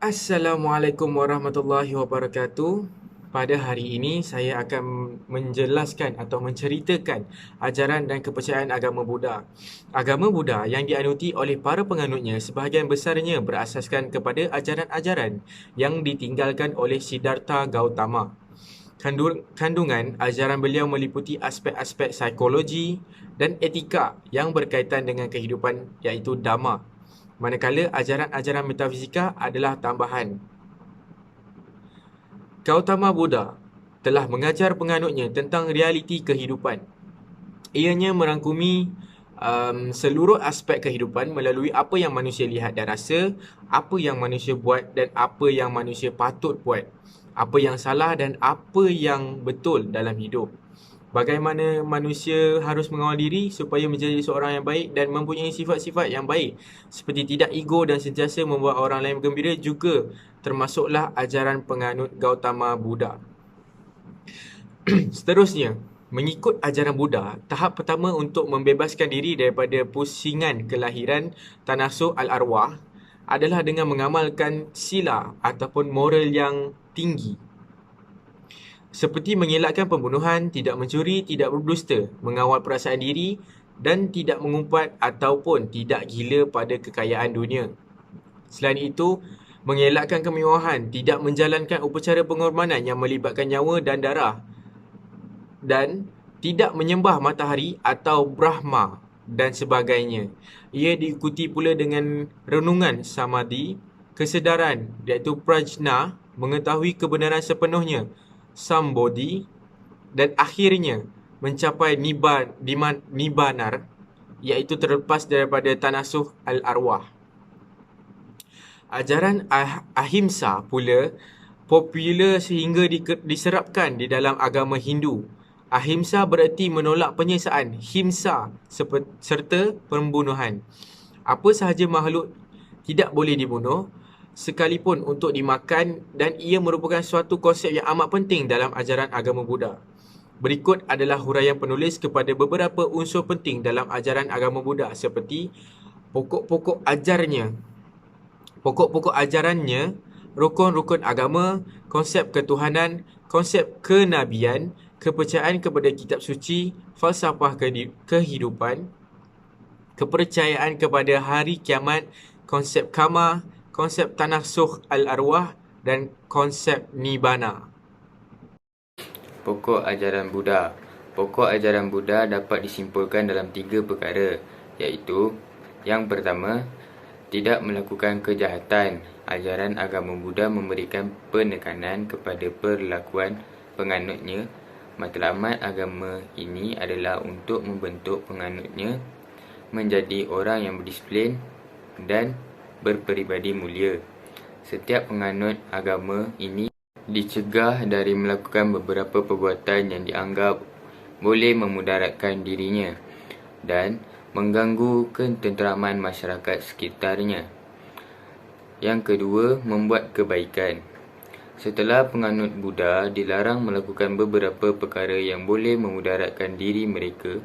Assalamualaikum warahmatullahi wabarakatuh. Pada hari ini saya akan menjelaskan atau menceritakan ajaran dan kepercayaan agama Buddha. Agama Buddha yang dianuti oleh para penganutnya sebahagian besarnya berasaskan kepada ajaran-ajaran yang ditinggalkan oleh Siddhartha Gautama. Kandungan ajaran beliau meliputi aspek-aspek psikologi dan etika yang berkaitan dengan kehidupan, iaitu Dhamma. Manakala ajaran-ajaran metafizika adalah tambahan. Gautama Buddha telah mengajar penganutnya tentang realiti kehidupan. Ianya merangkumi seluruh aspek kehidupan melalui apa yang manusia lihat dan rasa, apa yang manusia buat dan apa yang manusia patut buat, apa yang salah dan apa yang betul dalam hidup. Bagaimana manusia harus mengawal diri supaya menjadi seorang yang baik dan mempunyai sifat-sifat yang baik, seperti tidak ego dan sentiasa membuat orang lain bergembira, juga termasuklah ajaran penganut Gautama Buddha. Seterusnya, mengikut ajaran Buddha, tahap pertama untuk membebaskan diri daripada pusingan kelahiran tanasuh al-arwah adalah dengan mengamalkan sila ataupun moral yang tinggi, seperti mengelakkan pembunuhan, tidak mencuri, tidak berdusta, mengawal perasaan diri dan tidak mengumpat ataupun tidak gila pada kekayaan dunia. Selain itu, mengelakkan kemewahan, tidak menjalankan upacara pengorbanan yang melibatkan nyawa dan darah, dan tidak menyembah matahari atau Brahma dan sebagainya. Ia diikuti pula dengan renungan samadhi, kesedaran iaitu prajna, mengetahui kebenaran sepenuhnya, sambodhi, dan akhirnya mencapai nibbanar, iaitu terlepas daripada tanasuh al-arwah. Ajaran ahimsa pula popular sehingga diserapkan di dalam agama Hindu. Ahimsa bererti menolak penyiksaan, himsa serta pembunuhan. Apa sahaja makhluk tidak boleh dibunuh, sekalipun untuk dimakan, dan ia merupakan suatu konsep yang amat penting dalam ajaran agama Buddha. Berikut adalah huraian penulis kepada beberapa unsur penting dalam ajaran agama Buddha, seperti pokok-pokok ajarannya, rukun-rukun agama, konsep ketuhanan, konsep kenabian, kepercayaan kepada kitab suci, falsafah kehidupan, kepercayaan kepada hari kiamat, konsep karma, konsep tanasuh al-arwah dan konsep nibbana. Pokok ajaran Buddha. Pokok ajaran Buddha dapat disimpulkan dalam 3 perkara, iaitu yang pertama, tidak melakukan kejahatan. Ajaran agama Buddha memberikan penekanan kepada perlakuan penganutnya. Matlamat agama ini adalah untuk membentuk penganutnya menjadi orang yang berdisiplin dan berperibadi mulia. Setiap penganut agama ini dicegah dari melakukan beberapa perbuatan yang dianggap boleh memudaratkan dirinya dan mengganggu ketenteraman masyarakat sekitarnya. Yang kedua, membuat kebaikan. Setelah penganut Buddha dilarang melakukan beberapa perkara yang boleh memudaratkan diri mereka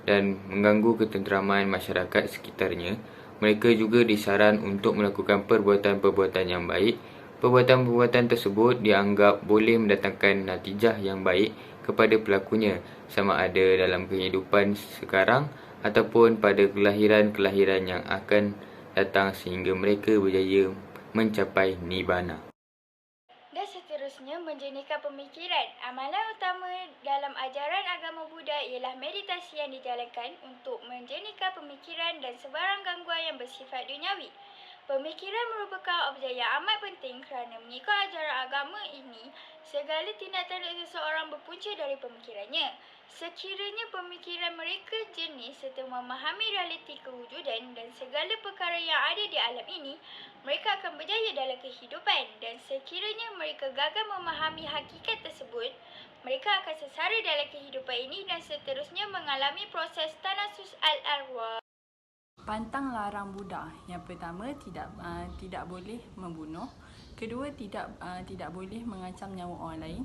dan mengganggu ketenteraman masyarakat sekitarnya, mereka juga disaran untuk melakukan perbuatan-perbuatan yang baik. Perbuatan-perbuatan tersebut dianggap boleh mendatangkan natijah yang baik kepada pelakunya, sama ada dalam kehidupan sekarang ataupun pada kelahiran-kelahiran yang akan datang, sehingga mereka berjaya mencapai nibbana. Dan seterusnya, menjernihkan pemikiran. Amalan utama dalam ajaran agama Buddha ialah meditasi yang dijalankan untuk menjernihkan pemikiran dan sebarang gangguan yang bersifat duniawi. Pemikiran merupakan objek yang amat penting kerana mengikut ajaran agama ini, segala tindak tanduk seseorang berpunca dari pemikirannya. Sekiranya pemikiran mereka jernih serta memahami realiti kewujudan dan segala perkara yang ada di alam ini, mereka akan berjaya dalam kehidupan, dan sekiranya mereka gagal memahami hakikat tersebut, mereka akan sengsara dalam kehidupan ini dan seterusnya mengalami proses tanasus al-arwah. Pantang larang Buddha. Yang pertama, tidak boleh membunuh. Kedua, tidak boleh mengancam nyawa orang lain.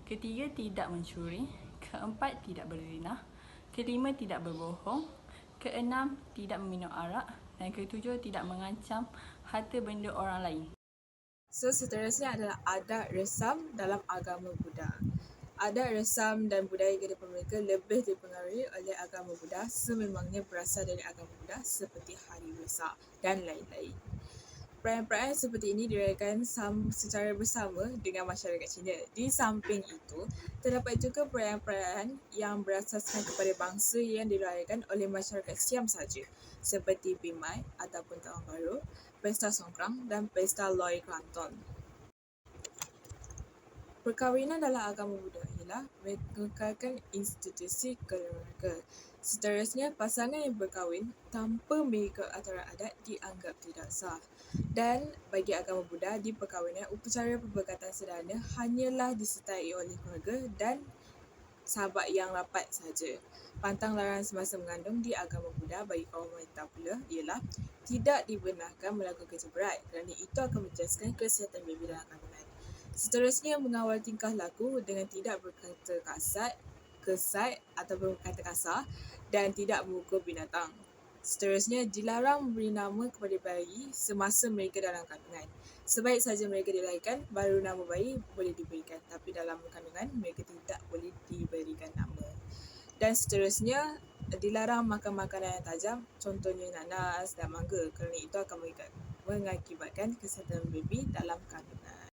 Ketiga, tidak mencuri. Keempat, tidak berzina. Kelima, tidak berbohong. Keenam, tidak meminum arak. Dan ketujuh, tidak mengancam harta benda orang lain. So, seterusnya adalah adat resam dalam agama Buddha. Adat resam dan budaya kehidupan mereka lebih dipengaruhi oleh agama Buddha sememangnya berasal dari agama Buddha seperti Hari Wesak dan lain-lain. Perayaan-perayaan seperti ini dirayakan secara bersama dengan masyarakat Cina. Di samping itu, terdapat juga perayaan-perayaan yang berasaskan kepada bangsa yang dirayakan oleh masyarakat Siam saja, seperti Pimai ataupun Tahun Baru, Pesta Songkrang dan Pesta Loy Kelantan. Perkahwinan dalam agama Buddha ialah mengekalkan institusi keluarga. Seterusnya, pasangan yang berkahwin tanpa mengikut aturan adat dianggap tidak sah. Dan bagi agama Buddha, di perkahwinan, upacara perberkatan sederhana hanyalah disertai oleh keluarga dan sahabat yang rapat saja. Pantang larang semasa mengandung di agama Buddha bagi kaum wanita pula ialah tidak dibenarkan melakukan kerja berat kerana itu akan menjejaskan kesihatan baby dalam kandungan. Seterusnya, mengawal tingkah laku dengan tidak berkata kesat ataupun berkata kasar dan tidak memukul binatang. Seterusnya, dilarang memberi nama kepada bayi semasa mereka dalam kandungan. Sebaik saja mereka dilahirkan, baru nama bayi boleh diberikan. Tapi dalam kandungan, mereka tidak boleh diberikan nama. Dan seterusnya, dilarang makan makanan yang tajam, contohnya nanas dan mangga kerana itu akan mengakibatkan kesihatan baby dalam kandungan.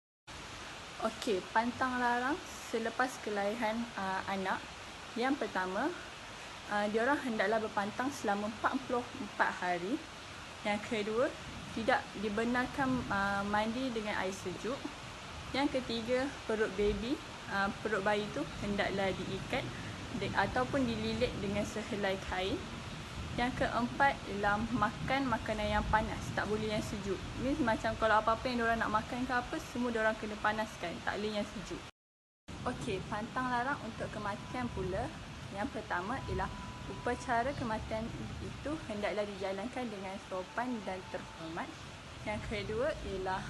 Okey, pantang larang selepas kelahiran anak. Yang pertama, diorang hendaklah berpantang selama 44 hari. Yang kedua, tidak dibenarkan mandi dengan air sejuk. Yang ketiga, perut bayi itu hendaklah diikat ataupun dililit dengan sehelai kain. Yang keempat ialah makan makanan yang panas, tak boleh yang sejuk. Ni macam kalau apa-apa yang diorang nak makan ke apa, semua diorang kena panaskan, tak boleh yang sejuk. Okey, pantang larang untuk kematian pula. Yang pertama ialah upacara kematian itu hendaklah dijalankan dengan sopan dan terhormat. Yang kedua ialah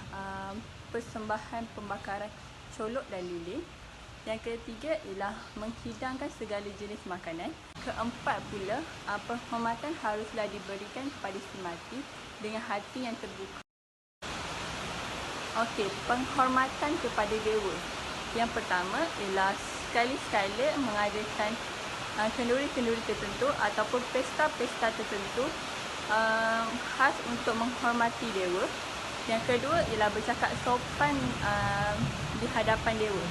persembahan pembakaran colok dan lilin. Yang ketiga ialah menghidangkan segala jenis makanan. Keempat pula, penghormatan haruslah diberikan kepada si mati dengan hati yang terbuka. Okey, penghormatan kepada dewa. Yang pertama ialah sekali-sekala mengadakan kenduri-kenduri tertentu ataupun pesta-pesta tertentu khas untuk menghormati dewa. Yang kedua ialah bercakap sopan di hadapan dewa.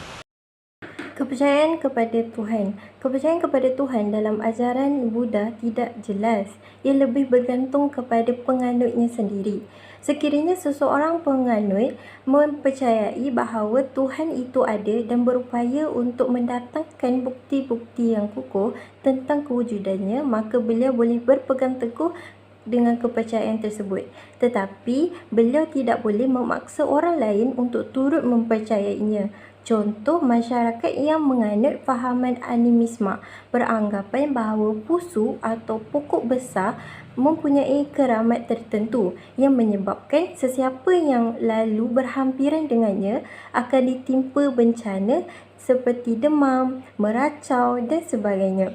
Kepercayaan kepada Tuhan. Kepercayaan kepada Tuhan dalam ajaran Buddha tidak jelas. Ia lebih bergantung kepada penganutnya sendiri. Sekiranya seseorang penganut mempercayai bahawa Tuhan itu ada dan berupaya untuk mendatangkan bukti-bukti yang kukuh tentang kewujudannya, maka beliau boleh berpegang teguh dengan kepercayaan tersebut. Tetapi beliau tidak boleh memaksa orang lain untuk turut mempercayainya. Contoh, masyarakat yang menganut fahaman animisme beranggapan bahawa pusu atau pokok besar mempunyai keramat tertentu yang menyebabkan sesiapa yang lalu berhampiran dengannya akan ditimpa bencana seperti demam, meracau dan sebagainya.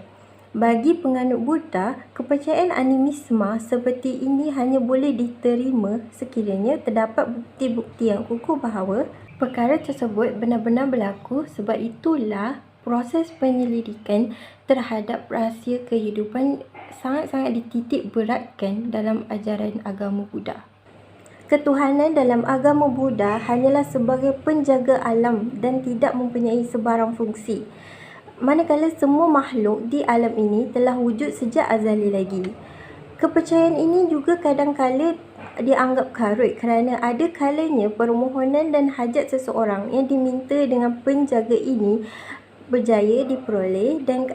Bagi penganut Buddha, kepercayaan animisme seperti ini hanya boleh diterima sekiranya terdapat bukti-bukti yang kukuh bahawa perkara tersebut benar-benar berlaku. Sebab itulah proses penyelidikan terhadap rahsia kehidupan sangat-sangat dititik beratkan dalam ajaran agama Buddha. Ketuhanan dalam agama Buddha hanyalah sebagai penjaga alam dan tidak mempunyai sebarang fungsi. Manakala semua makhluk di alam ini telah wujud sejak azali lagi. Kepercayaan ini juga kadang-kala dianggap karut kerana ada kalanya permohonan dan hajat seseorang yang diminta dengan penjaga ini berjaya diperoleh dan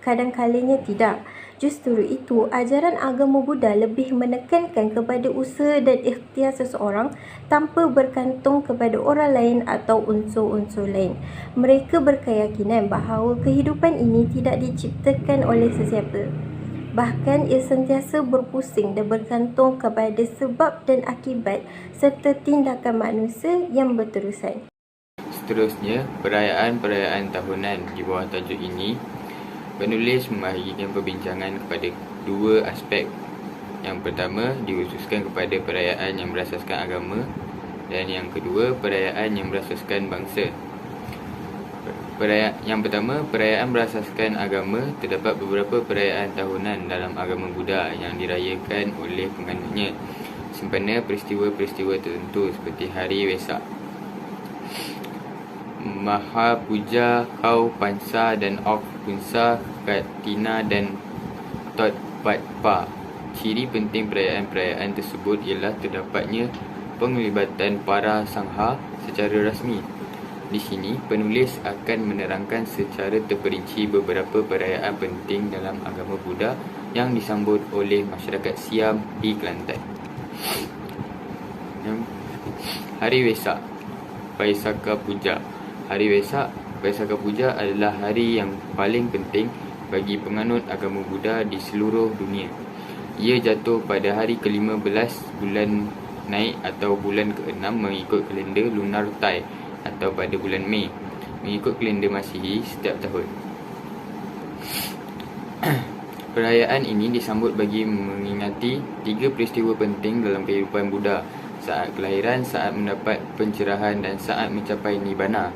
kadang-kalanya tidak. Justru itu, ajaran agama Buddha lebih menekankan kepada usaha dan ikhtiar seseorang tanpa bergantung kepada orang lain atau unsur-unsur lain. Mereka berkeyakinan bahawa kehidupan ini tidak diciptakan oleh sesiapa. Bahkan ia sentiasa berpusing dan bergantung kepada sebab dan akibat serta tindakan manusia yang berterusan. Seterusnya, perayaan-perayaan tahunan di bawah tajuk ini, penulis membahagikan perbincangan kepada dua aspek. Yang pertama, dikhususkan kepada perayaan yang berasaskan agama Dan yang kedua, perayaan yang berasaskan bangsa. Yang pertama, perayaan berasaskan agama. Terdapat beberapa perayaan tahunan dalam agama Buddha yang dirayakan oleh penganutnya sempena peristiwa-peristiwa tertentu seperti Hari Wesak, Maha Puja, Kau Pansa dan Ok Punsa, Katina dan Tot Pat Pa. Ciri penting perayaan-perayaan tersebut ialah terdapatnya penglibatan para sangha secara rasmi. Di sini, penulis akan menerangkan secara terperinci beberapa perayaan penting dalam agama Buddha yang disambut oleh masyarakat Siam di Kelantan. Hari Wesak, Vaisakha Puja. Hari Wesak, Vaisakha Puja adalah hari yang paling penting bagi penganut agama Buddha di seluruh dunia. Ia jatuh pada hari ke-15 bulan naik atau bulan ke-6 mengikut kalender lunar Thai atau pada bulan Mei mengikut kalender Masihi setiap tahun. Perayaan ini disambut bagi mengingati 3 peristiwa penting dalam kehidupan Buddha: saat kelahiran, saat mendapat pencerahan dan saat mencapai Nibbana.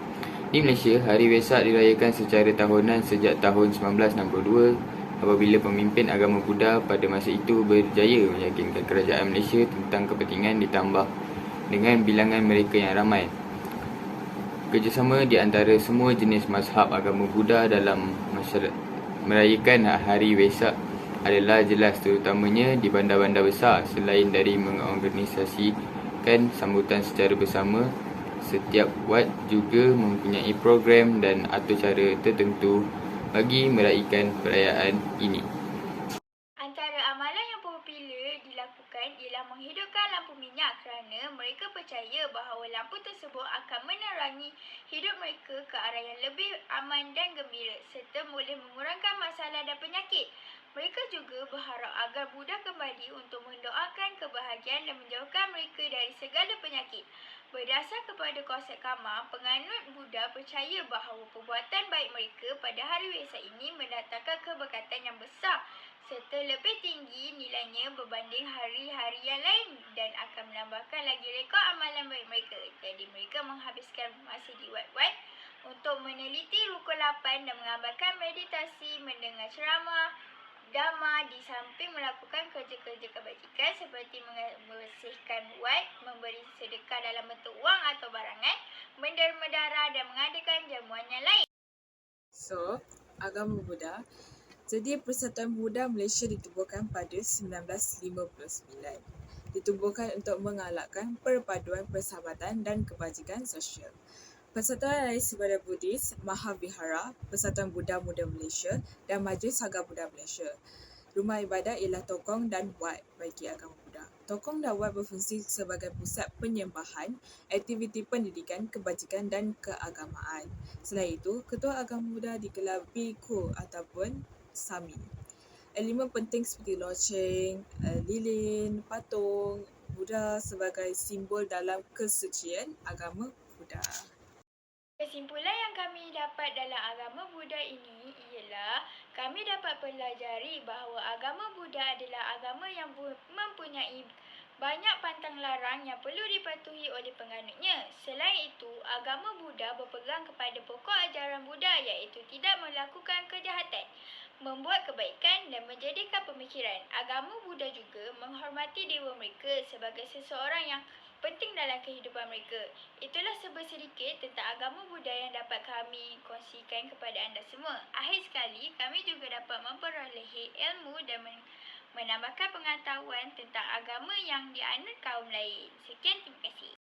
Di Malaysia, Hari Wesak dirayakan secara tahunan sejak tahun 1962 apabila pemimpin agama Buddha pada masa itu berjaya meyakinkan kerajaan Malaysia tentang kepentingan ditambah dengan bilangan mereka yang ramai. Kerjasama di antara semua jenis mazhab agama Buddha dalam merayakan Hari Wesak adalah jelas, terutamanya di bandar-bandar besar. Selain dari mengorganisasikan sambutan secara bersama, setiap wat juga mempunyai program dan atau cara tertentu bagi meraihkan perayaan ini. Antara amalan yang popular dilakukan ialah menghidupkan lampu minyak kerana mereka percaya bahawa lampu tersebut akan menerangi hidup mereka ke arah yang lebih aman dan gembira serta boleh mengurangkan masalah dan penyakit. Mereka juga berharap agar Buddha kembali untuk mendoakan kebahagiaan dan menjauhkan mereka dari segala penyakit. Berdasar kepada konsep karma, penganut Buddha percaya bahawa perbuatan baik mereka pada hari Wesak ini mendatangkan keberkatan yang besar serta lebih tinggi nilainya berbanding hari-hari yang lain dan akan menambahkan lagi rekod amalan baik mereka. Jadi mereka menghabiskan masa di wat-wat untuk meneliti rukun 8 dan mengamalkan meditasi, mendengar ceramah Dhamma di samping melakukan kerja-kerja kebajikan seperti membersihkan wat, memberi sedekah dalam bentuk wang atau barangan, menderma darah dan mengadakan jamuan yang lain. So, agama Buddha. Jadi, Persatuan Buddha Malaysia ditubuhkan pada 1959. Ditubuhkan untuk menggalakkan perpaduan persahabatan dan kebajikan sosial. Persatuan Raisa Buddha Buddhis, Mahavihara, Persatuan Buddha Muda Malaysia dan Majlis Saga Buddha Malaysia. Rumah ibadat ialah tokong dan wat bagi agama Buddha. Tokong dan wat berfungsi sebagai pusat penyembahan, aktiviti pendidikan, kebajikan dan keagamaan. Selain itu, ketua agama Buddha digelar Bhikkhu ataupun Sami. Elemen penting seperti loceng, lilin, patung Buddha sebagai simbol dalam kesucian agama Buddha. Kesimpulan yang kami dapat dalam agama Buddha ini ialah kami dapat pelajari bahawa agama Buddha adalah agama yang mempunyai banyak pantang larang yang perlu dipatuhi oleh penganutnya. Selain itu, agama Buddha berpegang kepada pokok ajaran Buddha iaitu tidak melakukan kejahatan, membuat kebaikan dan menjadikan pemikiran. Agama Buddha juga menghormati dewa mereka sebagai seseorang yang penting dalam kehidupan mereka. Itulah sedikit tentang agama Buddha yang dapat kami kongsikan kepada anda semua. Akhir sekali, kami juga dapat memperolehi ilmu dan menambahkan pengetahuan tentang agama yang dianut kaum lain. Sekian, terima kasih.